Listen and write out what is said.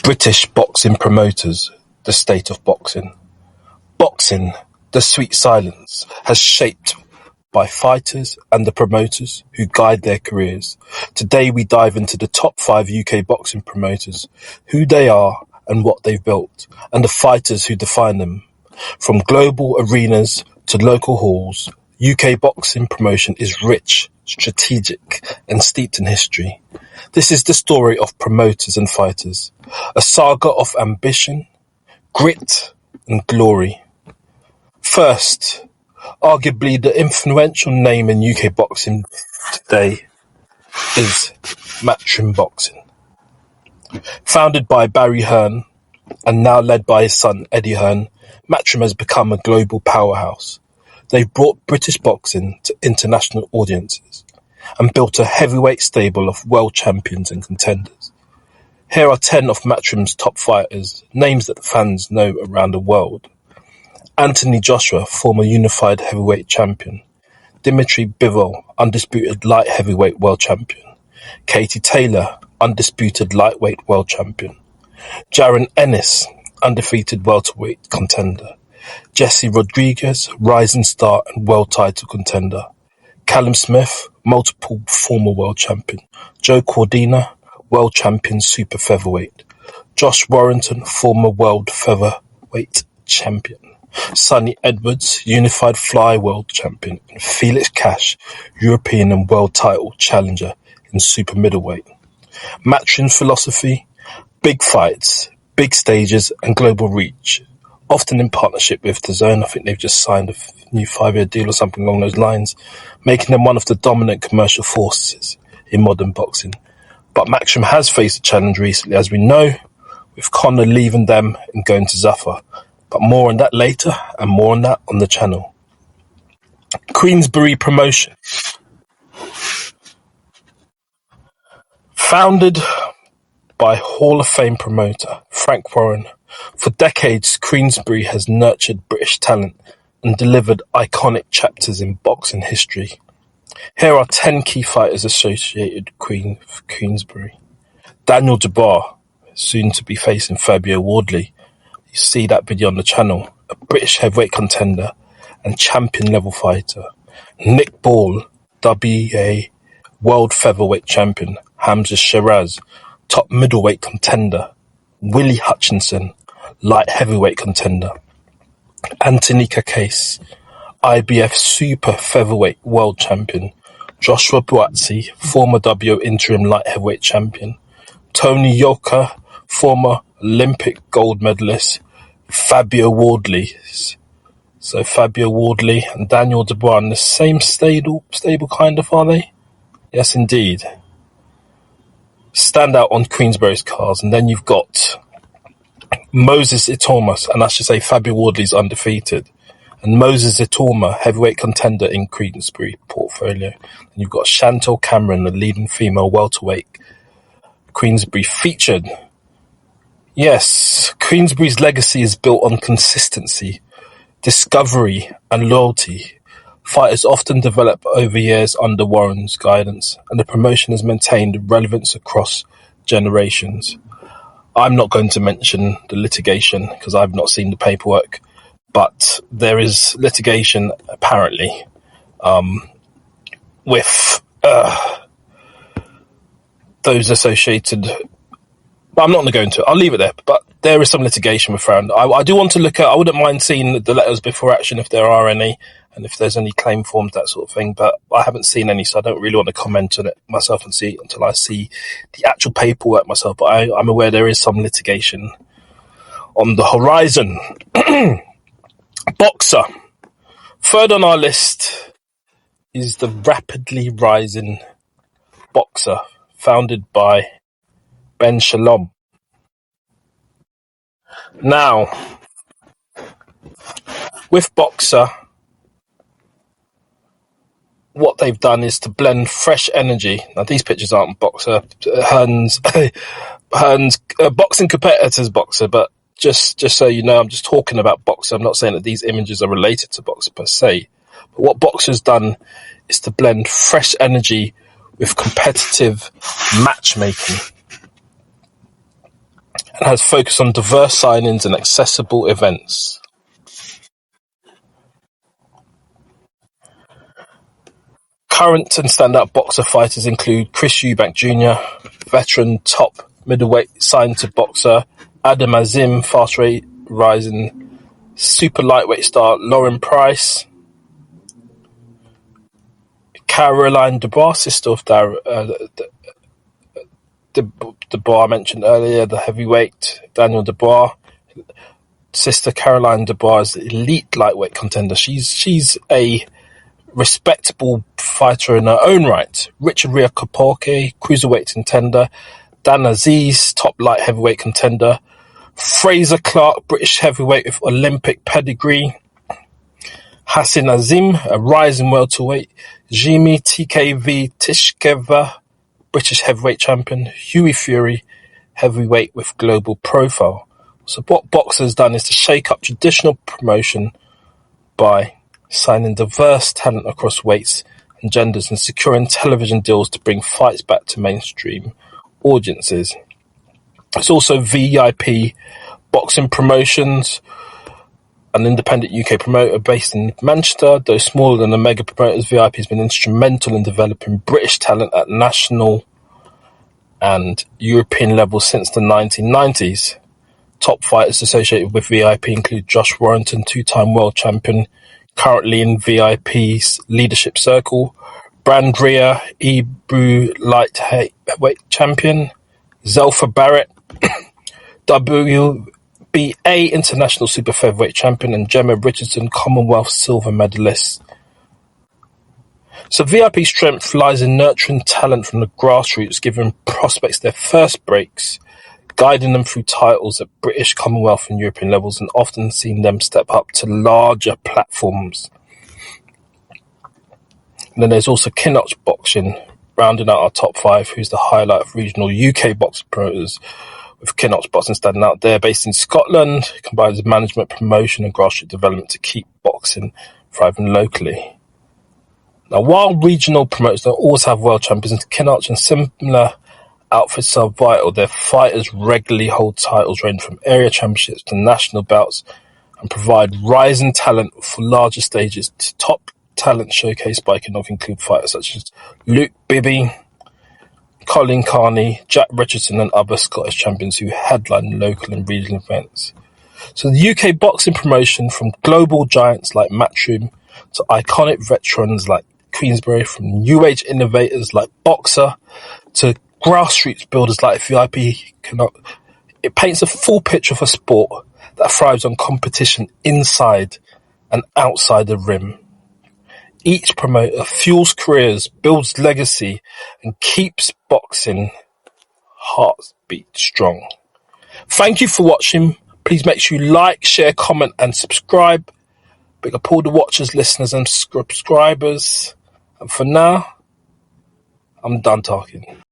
British boxing promoters, the state of boxing. Boxing, the sweet silence, has shaped by fighters and the promoters who guide their careers. Today we dive into the top 5 UK boxing promoters, who they are and what they've built, and the fighters who define them. From global arenas to local halls, UK boxing promotion is rich, strategic, and steeped in history. This is the story of promoters and fighters, a saga of ambition, grit, and glory. First, arguably the influential name in UK boxing today is Matchroom Boxing. Founded by Barry Hearn and now led by his son Eddie Hearn, Matchroom has become a global powerhouse. They've brought British boxing to international audiences and built a heavyweight stable of world champions and contenders. Here are 10 of Matchroom's top fighters, names that the fans know around the world. Anthony Joshua, former unified heavyweight champion. Dimitri Bivol, undisputed light heavyweight world champion. Katie Taylor, undisputed lightweight world champion. Jaron Ennis, undefeated welterweight contender. Jesse Rodriguez, rising star and world title contender. Callum Smith, multiple former world champion. Joe Cordina, world champion super featherweight. Josh Warrington, former world featherweight champion. Sonny Edwards, unified fly world champion. And Felix Cash, European and world title challenger in super middleweight. Matchroom's philosophy: big fights, big stages and global reach. Often in partnership with DAZN. I think they've just signed a new 5-year deal or something along those lines, making them one of the dominant commercial forces in modern boxing. But Matchroom has faced a challenge recently, as we know, with Conor leaving them and going to Zuffa. But more on that later, and more on that on the channel. Queensberry Promotion. Founded by Hall of Fame promoter Frank Warren, for decades Queensberry has nurtured British talent and delivered iconic chapters in boxing history. Here are 10 key fighters associated with Queensberry. Daniel Dubois, soon to be facing Fabio Wardley. You see that video on the channel. A British heavyweight contender and champion level fighter. Nick Ball, WA world featherweight champion. Hamza Shiraz, top middleweight contender. Willie Hutchinson, light heavyweight contender. Anthony Kakase, IBF super featherweight world champion. Joshua Buatsi, former WO interim light heavyweight champion. Tony Yoka, former Olympic gold medalist. Fabio Wardley. So Fabio Wardley and Daniel Dubois in the same stable kind of, are they? Yes, indeed. Stand out on Queensberry's cards, and then you've got Moses Itoma, and I should say Fabio Wardley's undefeated, and Moses Itoma, heavyweight contender in Queensberry portfolio. And you've got Chantel Cameron, the leading female welterweight Queensberry featured. Yes, Queensberry's legacy is built on consistency, discovery, and loyalty. Fighters often develop over years under Warren's guidance, and the promotion has maintained relevance across generations. I'm not going to mention the litigation because I've not seen the paperwork, but there is litigation apparently with those associated. I'm not going to go into it. I'll leave it there. But there is some litigation with Hearn. I do want to look at. I wouldn't mind seeing the letters before action if there are any, and if there's any claim forms, that sort of thing. But I haven't seen any, so I don't really want to comment on it myself and see until I see the actual paperwork myself. But I'm aware there is some litigation on the horizon. Boxer. Third on our list is the rapidly rising Boxer, founded by Ben Shalom. Now, with Boxer, what they've done is to blend fresh energy. Now, these pictures aren't Boxer, Hearn's boxing competitors Boxer, but just so you know, I'm just talking about Boxer. I'm not saying that these images are related to Boxer per se. But what Boxer's done is to blend fresh energy with competitive matchmaking. and has focused on diverse signings and accessible events. Current and standout boxer fighters include Chris Eubank Jr., veteran top middleweight signed to boxer Adam Azim, fast rising super lightweight star Lauren Price, Caroline Dubois, sister of Dubois I mentioned earlier, the heavyweight Daniel Dubois. Sister Caroline Dubois is the elite lightweight contender. She's a respectable fighter in her own right. Richard Rhea Kaporke, cruiserweight contender. Dan Aziz, top light heavyweight contender. Fraser Clark, British heavyweight with Olympic pedigree. Hassan Azim, a rising welterweight. Jimmy TKV Tishkeva, British heavyweight champion. Hughie Fury, heavyweight with global profile. So what Boxer has done is to shake up traditional promotion by signing diverse talent across weights and genders and securing television deals to bring fights back to mainstream audiences. It's also VIP Boxing Promotions, an independent UK promoter based in Manchester. Though smaller than the mega promoters, VIP has been instrumental in developing British talent at national and European levels since the 1990s. Top fighters associated with VIP include Josh Warrington, two-time world champion, currently in VIP's leadership circle. Brandria Ebru lightweight champion. Zelfa Barrett, WBA international super featherweight champion, and Gemma Richardson, Commonwealth silver medalist. So VIP strength lies in nurturing talent from the grassroots, giving prospects their first breaks, guiding them through titles at British, Commonwealth and European levels, and often seeing them step up to larger platforms. And then there's also Kinnoch Boxing, rounding out our top five, who's the highlight of regional UK boxing promoters, with Kinnoch Boxing standing out there. Based in Scotland, combines management, promotion and grassroots development to keep boxing thriving locally. Now, while regional promoters don't always have world champions, Kinnoch and similar outfits are vital. Their fighters regularly hold titles ranging from area championships to national bouts and provide rising talent for larger stages. Top talent showcased by Kinnoch include fighters such as Luke Bibby, Colin Carney, Jack Richardson and other Scottish champions who headline local and regional events. So the UK boxing promotion, from global giants like Matchroom to iconic veterans like Queensberry, from new age innovators like Boxer to grassroots builders like VIP, it paints a full picture of a sport that thrives on competition inside and outside the rim. Each promoter fuels careers, builds legacy, and keeps boxing heartbeat strong. Thank you for watching. Please make sure you like, share, comment, and subscribe. Big up all the watchers, listeners, and subscribers. And for now, I'm done talking.